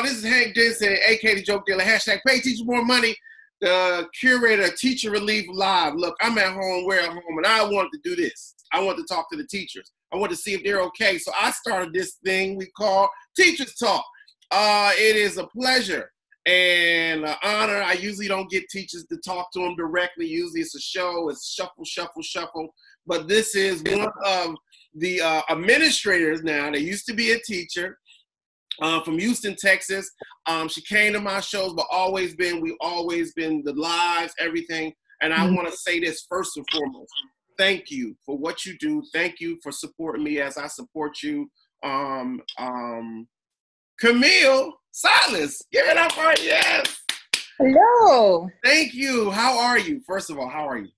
y'all. This is Hank Denson, aka the Joke Dealer. Hashtag pay teachers more money. The curator of Teacher Relief Live. Look, I'm at home, we're at home, and I wanted to do this. I want to talk to the teachers. I want to see if they're okay. So I started this thing we call Teachers Talk. It is a pleasure and an honor. I usually don't get teachers to talk to them directly. Usually it's a show. It's shuffle, shuffle, shuffle. But this is one of the administrators now. They used to be a teacher. From Houston, Texas. She came to my shows, but we've always been the lives, everything. And I want to say this first and foremost. Thank you for what you do. Thank you for supporting me as I support you. Camille Silas, give it up for her. Yes. Hello. Thank you. How are you? First of all, how are you?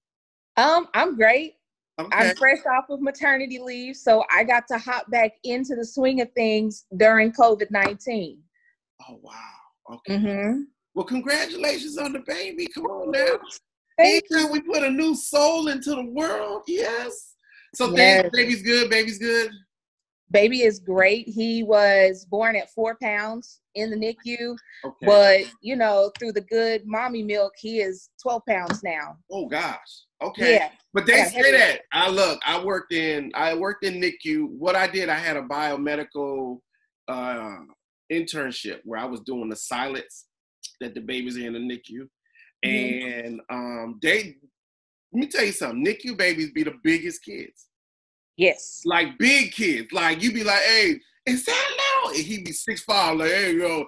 I'm great. Okay. I'm fresh off of maternity leave, so I got to hop back into the swing of things during COVID-19. Oh, wow. Okay. Mm-hmm. Well, congratulations on the baby. Come on now. Thank you. We put a new soul into the world. Yes. So Yes. Baby's good. Baby's good. Baby is great. He was born at 4 pounds in the NICU, Okay. but through the good mommy milk, he is 12 pounds now. Oh gosh. Okay. Yeah. But they say that. I worked in NICU. What I did, I had a biomedical internship where I was doing the silence that the babies are in the NICU. And let me tell you something, NICU babies be the biggest kids. Yes. Like big kids. Like you be like, hey, is that little? And he be 6'5", like, hey, yo,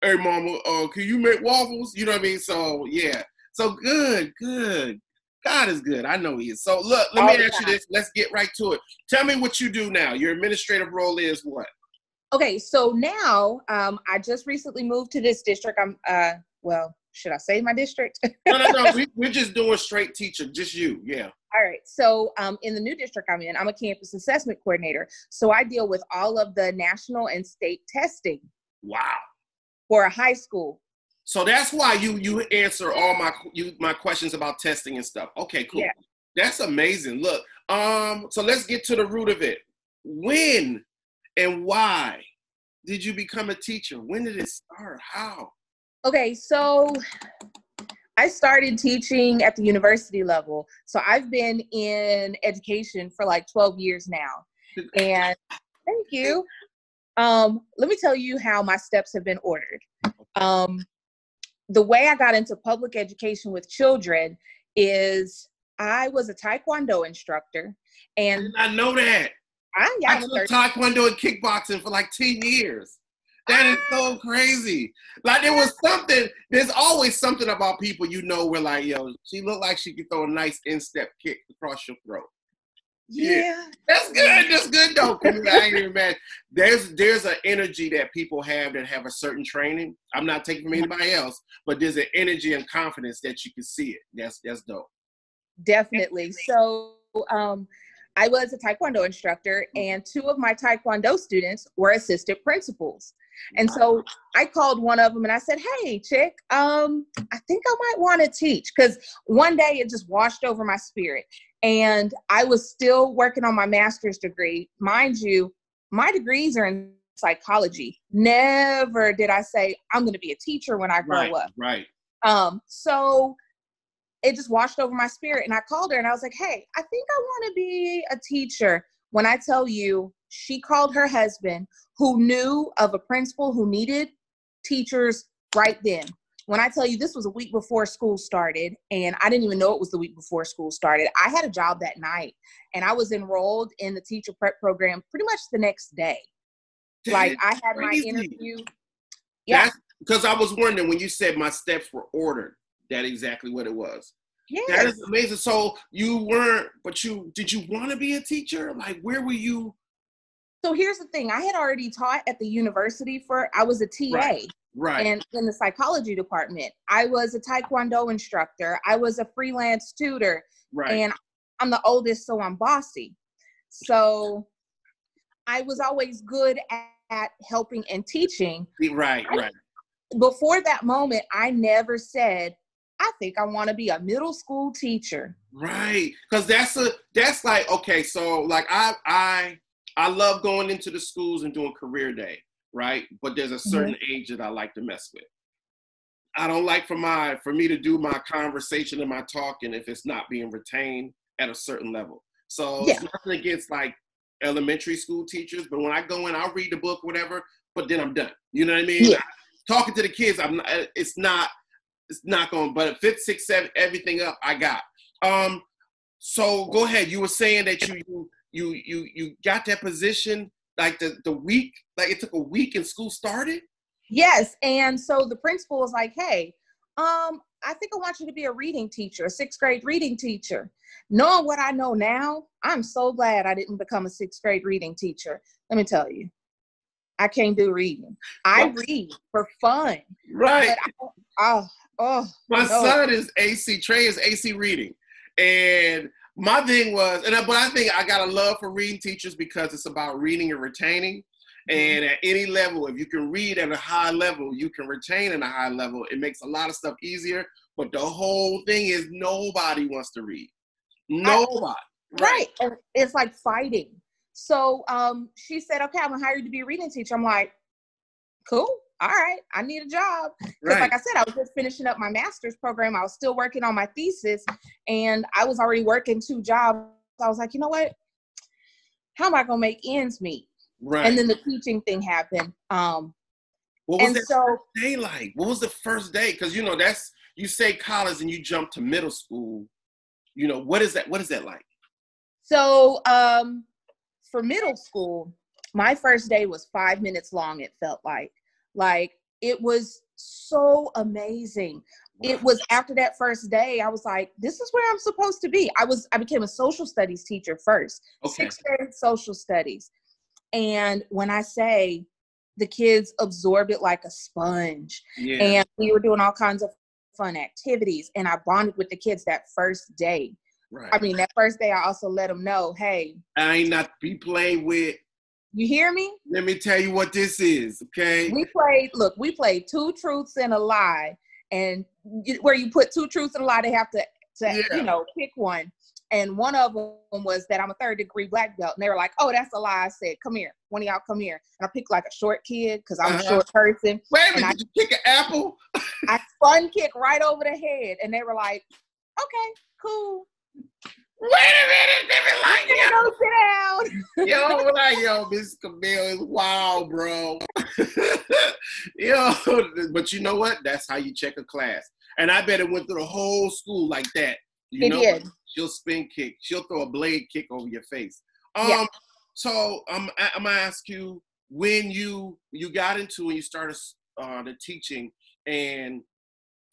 hey mama, can you make waffles? You know what I mean? So yeah. So good. God is good. I know he is. So look, let me ask you this. Let's get right to it. Tell me what you do now. Your administrative role is what? Okay, so now I just recently moved to this district. Should I say my district? No. We're just doing straight teacher, just you. Yeah. All right. So in the new district I'm in, I'm a campus assessment coordinator. So I deal with all of the national and state testing. Wow. For a high school. So that's why you answer all my questions about testing and stuff. Okay, cool. Yeah. That's amazing. Look, so let's get to the root of it. When and why did you become a teacher? When did it start? How? Okay, so I started teaching at the university level. So I've been in education for like 12 years now. And thank you. Let me tell you how my steps have been ordered. The way I got into public education with children is I was a Taekwondo instructor. And I know that. I took Taekwondo and kickboxing for like 10 years. That is so crazy. Like there's always something about people we're like, yo, she looked like she could throw a nice instep kick across your throat. Yeah. That's good. That's good though. I ain't even mad. There's an energy that people have a certain training. I'm not taking from anybody else, but there's an energy and confidence that you can see it. That's dope. Definitely. So I was a Taekwondo instructor and 2 of my Taekwondo students were assistant principals. And so I called one of them and I said, hey, chick, I think I might want to teach, because one day it just washed over my spirit. And I was still working on my master's degree. Mind you, my degrees are in psychology. Never did I say I'm going to be a teacher when I grow up. Right. So it just washed over my spirit. And I called her and I was like, hey, I think I want to be a teacher. When I tell you, she called her husband, who knew of a principal who needed teachers right then. When I tell you, this was a week before school started, and I didn't even know it was the week before school started. I had a job that night, and I was enrolled in the teacher prep program pretty much the next day. I had my interview. Yeah. Because I was wondering when you said my steps were ordered, that's exactly what it was. Yes. That is amazing. So you weren't, but did you want to be a teacher? Like, where were you? So here's the thing. I had already taught at the university I was a TA. Right. And in the psychology department. I was a Taekwondo instructor. I was a freelance tutor. Right. And I'm the oldest, so I'm bossy. So I was always good at helping and teaching. Right. Before that moment, I never said, I think I want to be a middle school teacher. Right. Because that's like, okay, so like I love going into the schools and doing career day. right? But there's a certain age that I like to mess with. I don't like for me to do my conversation and my talking if it's not being retained at a certain level. So it's nothing against like elementary school teachers, but when I go in, I'll read the book, whatever, but then I'm done. You know what I mean? Yeah. Talking to the kids, it's not going, but fifth, sixth, seventh, everything up, I got. So go ahead. You were saying that you got that position like the week, like it took a week and school started? Yes. And so the principal was like, hey, I think I want you to be a reading teacher, a sixth grade reading teacher. Knowing what I know now, I'm so glad I didn't become a sixth grade reading teacher. Let me tell you, I can't do reading. I read for fun. Right. My son is AC, Trey is AC reading. And my thing was, but I think I got a love for reading teachers because it's about reading and retaining. And at any level, if you can read at a high level, you can retain at a high level. It makes a lot of stuff easier. But the whole thing is nobody wants to read. Nobody. Right. And it's like fighting. So she said, okay, I'm going to hire you to be a reading teacher. I'm like, cool. All right. I need a job. Because like I said, I was just finishing up my master's program. I was still working on my thesis. And I was already working 2 jobs. I was like, you know what? How am I going to make ends meet? Right. And then the teaching thing happened. What was that first day like? What was the first day? Because, you say college and you jump to middle school. What is that? What is that like? So for middle school, my first day was 5 minutes long, it felt like. Like, it was so amazing. Wow. It was after that first day, I was like, this is where I'm supposed to be. I became a social studies teacher first. Okay. 6th grade social studies. And when I say the kids absorbed it like a sponge, and we were doing all kinds of fun activities, and I bonded with the kids that first day. Right. I mean, that first day, I also let them know, hey, I ain't not to be played with. You hear me? Let me tell you what this is, okay? We played 2 truths and a lie, and where you put 2 truths and a lie, they have to pick one. And one of them was that I'm a 3rd-degree black belt. And they were like, oh, that's a lie. I said, come here. One of y'all come here. And I picked like a short kid because I'm a short person. Wait a minute, did you kick an apple? I spun kick right over the head. And they were like, okay, cool. Wait a minute. They were like, go sit down. Yo, Miss Camille is wild, bro. But you know what? That's how you check a class. And I bet it went through the whole school like that. It did. She'll spin kick. She'll throw a blade kick over your face. So I'm gonna ask you, when you got into and you started the teaching, and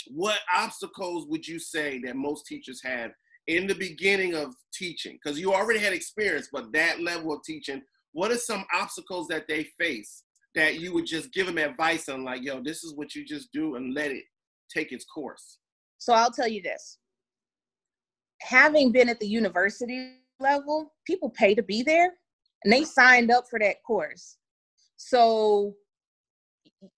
what obstacles would you say that most teachers had in the beginning of teaching? Because you already had experience, but that level of teaching, what are some obstacles that they face that you would just give them advice on, like, yo, this is what you just do and let it take its course? So I'll tell you this. Having been at the university level, people pay to be there, and they signed up for that course. So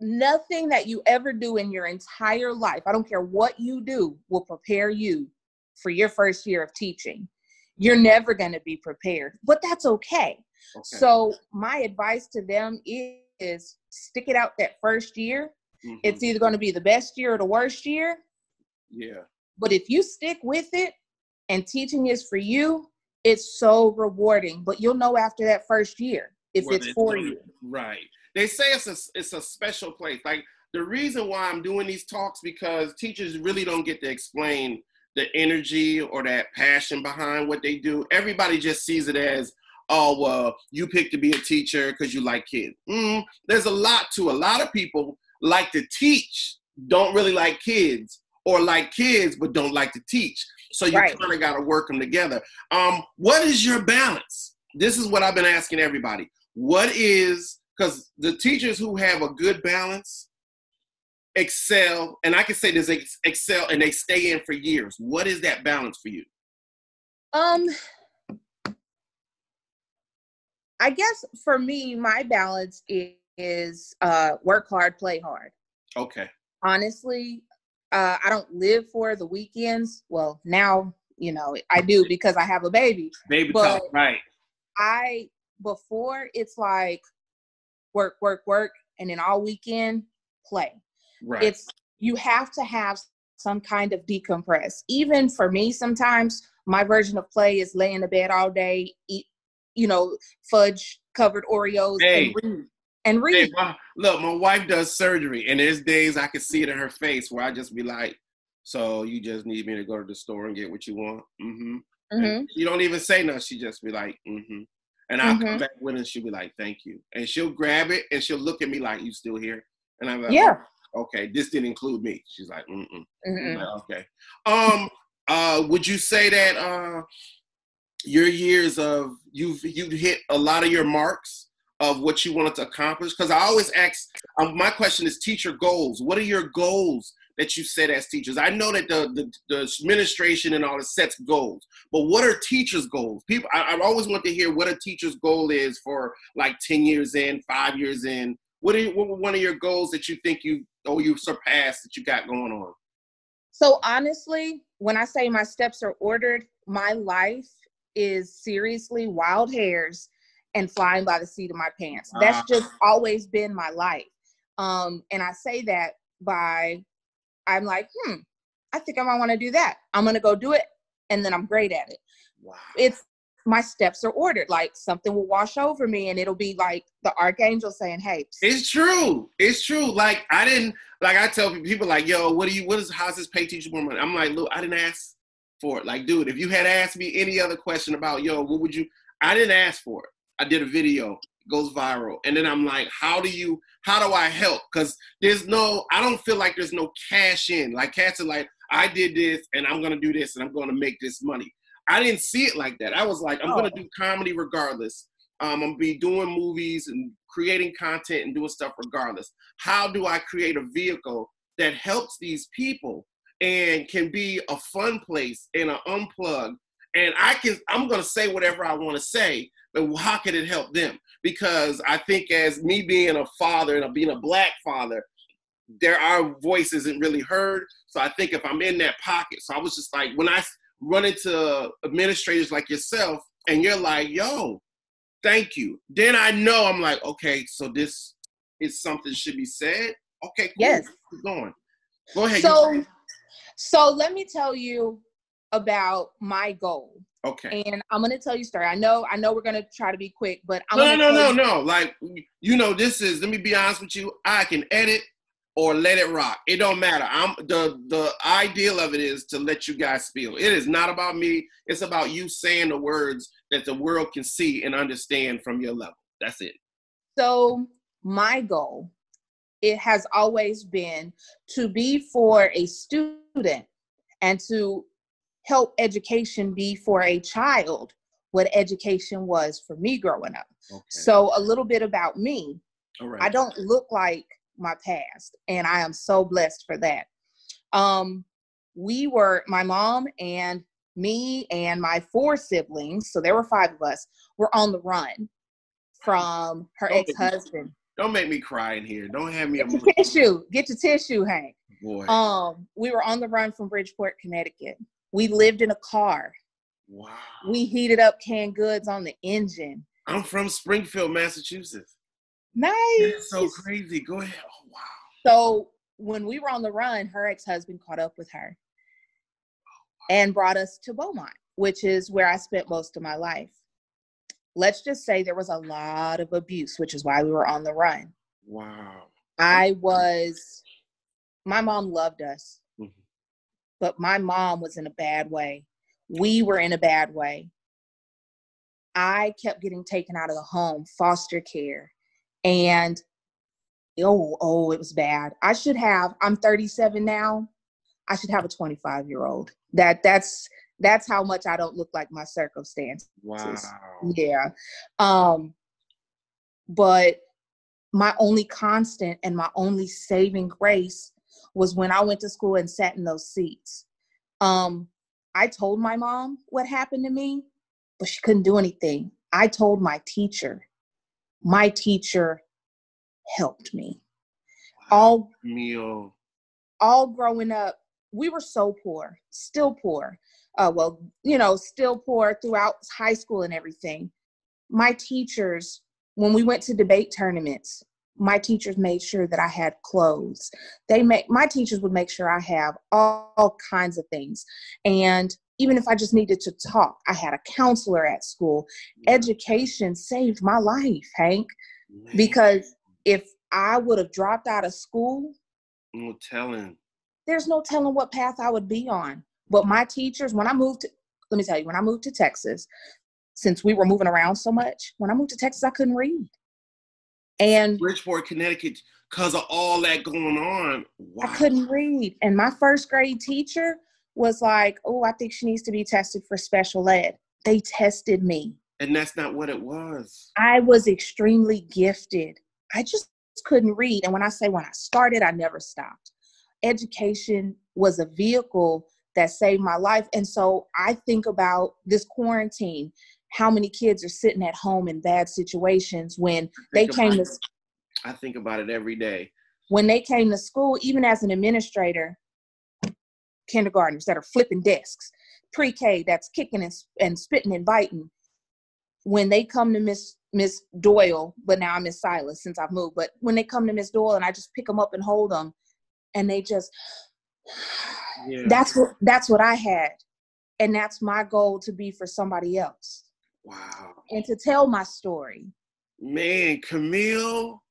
nothing that you ever do in your entire life, I don't care what you do, will prepare you for your first year of teaching. You're never going to be prepared, but that's okay. So my advice to them is stick it out that first year. Mm-hmm. It's either going to be the best year or the worst year. Yeah. But if you stick with it, and teaching is for you, it's so rewarding. But you'll know after that first year if it's for you. Right. They say it's a special place. Like, the reason why I'm doing these talks, because teachers really don't get to explain the energy or that passion behind what they do. Everybody just sees it as, oh, well, you picked to be a teacher because you like kids. There's a lot to a lot of people like to teach, don't really like kids, or like kids but don't like to teach. So you kind of got to work them together. What is your balance? This is what I've been asking everybody. Because the teachers who have a good balance excel, and I can say this, excel, and they stay in for years. What is that balance for you? I guess for me, my balance is work hard, play hard. Okay. Honestly, I don't live for the weekends. Well, now, I do because I have a baby. Baby talk, right. Before it's like work, and then all weekend, play. Right. You have to have some kind of decompress. Even for me, sometimes my version of play is lay in the bed all day, eat, fudge covered Oreos Hey, and hey, read. look, my wife does surgery, and there's days I can see it in her face where I just be like, so you just need me to go to the store and get what you want? Mm-hmm. And Mm-hmm. you don't even say no. She just be like, mm-hmm. And I'll come Mm-hmm. back with it, and she'll be like, thank you. And she'll grab it, and she'll look at me like, you still here? And I'm like, Yeah. oh, okay, this didn't include me. She's like, mm-mm. I'm Mm-mm. like, okay. Would you say that your years of you've hit a lot of your marks of what you wanted to accomplish? Because I always ask, my question is teacher goals. What are your goals that you set as teachers? I know that the administration and all that sets goals, but what are teachers' goals? People, I always want to hear what a teacher's goal is for like 10 years in, 5 years in. What were one of your goals that you think you surpassed that you got going on? So honestly, when I say my steps are ordered, my life is seriously wild hairs and flying by the seat of my pants. That's just always been my life. And I say that I'm like, I think I might want to do that. I'm going to go do it. And then I'm great at it. Wow. My steps are ordered. Like something will wash over me and it'll be like the archangel saying, hey. It's true. It's true. Like I tell people like, yo, how's this pay teacher more money? I'm like, look, I didn't ask for it. Like, dude, if you had asked me any other question about, yo, I didn't ask for it. I did a video, it goes viral. And then I'm like, how do I help? Because I don't feel like there's no cash in. Like cats are like, I did this and I'm going to do this and I'm going to make this money. I didn't see it like that. I was like, I'm going to do comedy regardless. I'm going to be doing movies and creating content and doing stuff regardless. How do I create a vehicle that helps these people and can be a fun place and an unplug? And I'm going to say whatever I want to say, but how can it help them? Because I think as me being a father and being a Black father, our voice isn't really heard. So I think if I'm in that pocket, so I was just like, when I run into administrators like yourself and you're like, yo, thank you. Then I know I'm like, okay, so this is something should be said. Okay, cool. Yes. Keep going. Go ahead. So let me tell you about my goal. Okay. And I'm going to tell you a story. I know we're going to try to be quick, but No. Like, let me be honest with you. I can edit or let it rock. It don't matter. The ideal of it is to let you guys spill. It is not about me. It's about you saying the words that the world can see and understand from your level. That's it. So my goal, it has always been to be for a student and to help education be for a child what education was for me growing up. Okay. So a little bit about me. All right. I don't look like my past, and I am so blessed for that. My mom and me and my 4 siblings, so there were 5 of us, were on the run from her ex-husband. Don't make me cry in here. Don't have me. Get your tissue, Hank. Boy. We were on the run from Bridgeport, Connecticut. We lived in a car. Wow. We heated up canned goods on the engine. I'm from Springfield, Massachusetts. Nice. That's so crazy. Go ahead. Oh, wow. So when we were on the run, her ex-husband caught up with her and brought us to Beaumont, which is where I spent most of my life. Let's just say there was a lot of abuse, which is why we were on the run. Wow. My mom loved us, but my mom was in a bad way. We were in a bad way. I kept getting taken out of the home, foster care, and it was bad. I'm 37 now. I should have a 25-year-old. That's how much I don't look like my circumstances. Wow. Yeah. But my only constant and my only saving grace was when I went to school and sat in those seats. I told my mom what happened to me, but she couldn't do anything. I told my teacher. My teacher helped me. All growing up, we were so poor, still poor. Still poor throughout high school and everything. My teachers, when we went to debate tournaments, my teachers made sure that I had clothes. My teachers would make sure I have all kinds of things. And even if I just needed to talk, I had a counselor at school. Education saved my life, Hank, because if I would have dropped out of school, no telling. There's no telling what path I would be on. But my teachers, when I moved to Texas, since we were moving around so much, when I moved to Texas, I couldn't read. And Bridgeport, Connecticut, because of all that going on. Wow. I couldn't read. And my first grade teacher was like, oh, I think she needs to be tested for special ed. They tested me. And that's not what it was. I was extremely gifted. I just couldn't read. And when I started, I never stopped. Education was a vehicle that saved my life. And so I think about this quarantine, how many kids are sitting at home in bad situations when they came to. I think about it every day. When they came to school, even as an administrator, kindergartners that are flipping desks, pre-K that's kicking and spitting and biting. When they come to Miss Doyle, but now I'm Miss Silas since I've moved, but when they come to Miss Doyle and I just pick them up and hold them and they just, that's what I had. And that's my goal to be for somebody else. Wow. And to tell my story. Man, Camille.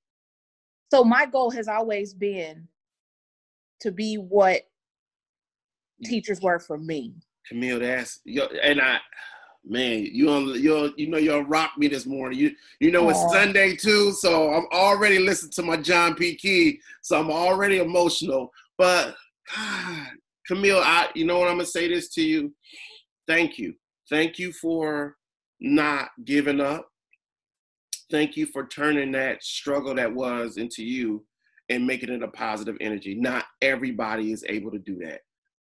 So my goal has always been to be what teachers were for me. Camille, you'll rock me this morning. You know it's Sunday too, so I'm already listening to my John P. Key, so I'm already emotional. But God, Camille, you know what, I'm gonna say this to you. Thank you for not giving up. Thank you for turning that struggle that was into you and making it a positive energy. Not everybody is able to do that.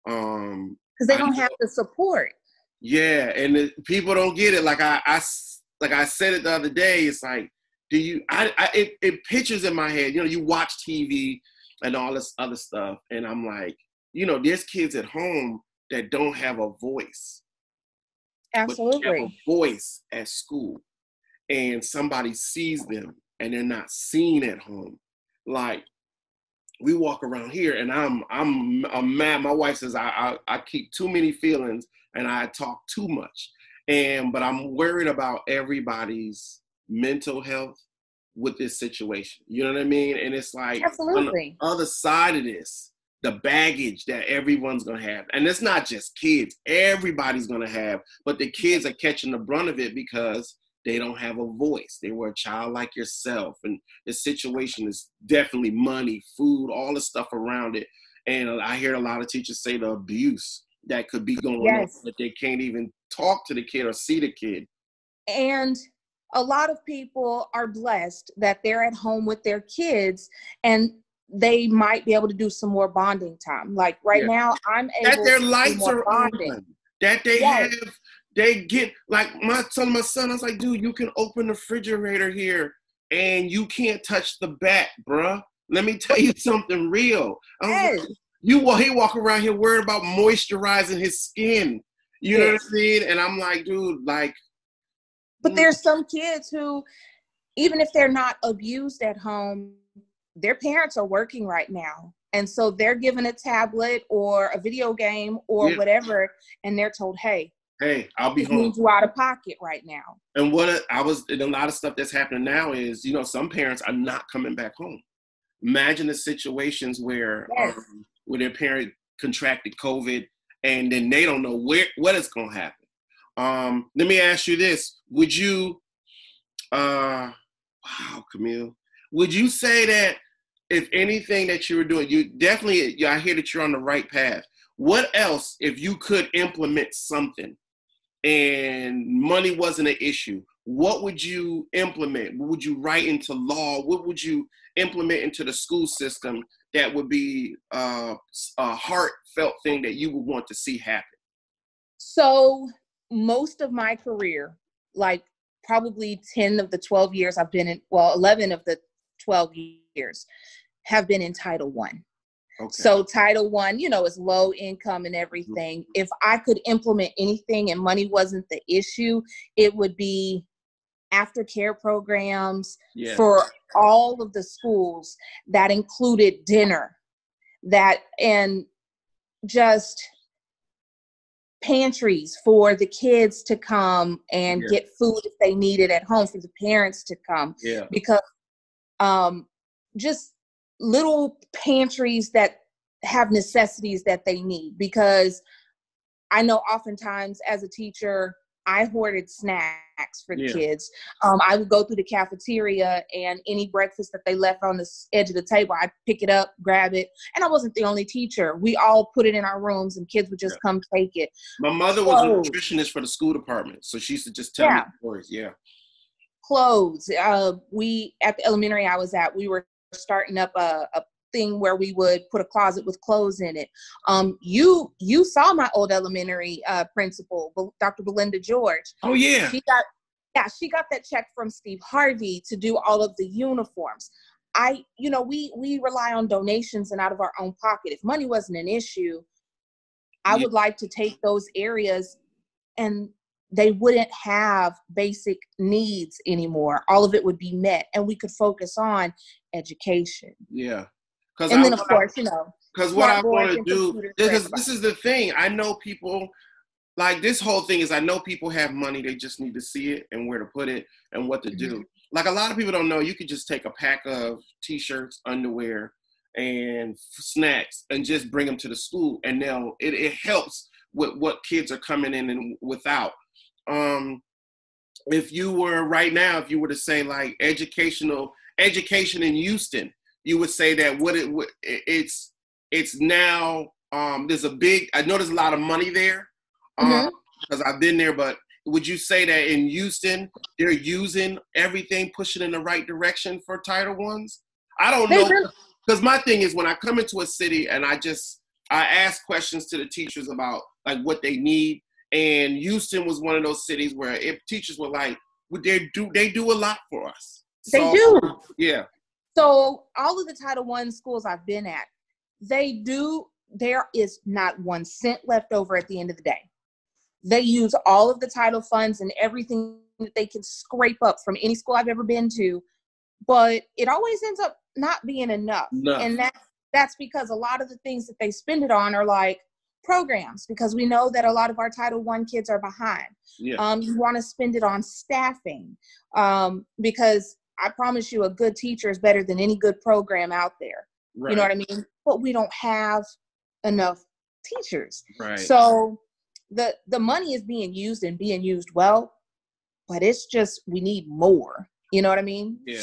Because they don't have the support. Yeah, and people don't get it. Like I said it the other day. It's like, it pictures in my head. You watch TV and all this other stuff, and I'm like, there's kids at home that don't have a voice. Absolutely. But they have a voice at school, and somebody sees them, and they're not seen at home. Like, we walk around here, and I'm mad. My wife says I keep too many feelings and I talk too much, but I'm worried about everybody's mental health with this situation. You know what I mean? And it's like, absolutely, on the other side of this, the baggage that everyone's gonna have, and it's not just kids. Everybody's gonna have, but the kids are catching the brunt of it because they don't have a voice. They were a child like yourself. And the situation is definitely money, food, all the stuff around it. And I hear a lot of teachers say the abuse that could be going on, that they can't even talk to the kid or see the kid. And a lot of people are blessed that they're at home with their kids and they might be able to do some more bonding time. Like now, I'm able that their to lights do more are bonding. on, that they have. They get, like, my son, I was like, dude, you can open the refrigerator here and you can't touch the back, bruh. Let me tell you something real. Like, he walk around here worried about moisturizing his skin. You know what I mean? And I'm like, dude, like. But there's some kids who, even if they're not abused at home, their parents are working right now. And so they're given a tablet or a video game or whatever, and they're told, hey, I'll be home. It means you out of pocket right now. And a lot of stuff that's happening now is, some parents are not coming back home. Imagine the situations where their parent contracted COVID and then they don't know what is going to happen. Let me ask you this. Would you, wow, Camille, would you say that if anything that you were doing, I hear that you're on the right path. What else, if you could implement something and money wasn't an issue, what would you implement? What would you write into law? What would you implement into the school system that would be a heartfelt thing that you would want to see happen? So most of my career, like probably 10 of the 12 years I've been in, 11 of the 12 years have been in Title I. Okay. So Title I, is low income and everything. Mm-hmm. If I could implement anything and money wasn't the issue, it would be aftercare programs Yeah. for all of the schools that included dinner, and just pantries for the kids to come and get food if they need it at home, for the parents to come. Yeah. Because just little pantries that have necessities that they need. Because I know oftentimes as a teacher, I hoarded snacks for the kids. I would go through the cafeteria, and any breakfast that they left on the edge of the table, I'd pick it up, grab it. And I wasn't the only teacher. We all put it in our rooms, and kids would just come take it. My mother was a nutritionist for the school department, so she used to just tell me stories. Yeah. Clothes. We, at the elementary I was at, we were starting up a thing where we would put a closet with clothes in it. You saw my old elementary principal, Dr. Belinda George. Oh yeah. She got that check from Steve Harvey to do all of the uniforms. We rely on donations and out of our own pocket. If money wasn't an issue, I would like to take those areas and they wouldn't have basic needs anymore. All of it would be met, and we could focus on education. Yeah. And then, of course, because what I want to do, this is the thing. I know people, like, this whole thing is, I know people have money. They just need to see it and where to put it and what to do. Like, a lot of people don't know, you could just take a pack of T-shirts, underwear, and snacks and just bring them to the school, and it helps with what kids are coming in and without. If you were to say, like, education in Houston, you would say that it's now, there's I know there's a lot of money there, because I've been there, but would you say that in Houston, they're using everything, pushing in the right direction for Title I's? I don't know, because my thing is, when I come into a city and I ask questions to the teachers about, like, what they need, and Houston was one of those cities where teachers were like, they do a lot for us. They do. Yeah. So all of the Title I schools I've been at, there is not 1 cent left over at the end of the day. They use all of the title funds and everything that they can scrape up from any school I've ever been to, but it always ends up not being enough. And that's because a lot of the things that they spend it on are like programs, because we know that a lot of our Title I kids are behind. Yeah. You want to spend it on staffing, because I promise you, a good teacher is better than any good program out there. Right. You know what I mean? But we don't have enough teachers. Right. So the money is being used and being used well, but it's just, we need more. You know what I mean? Yeah.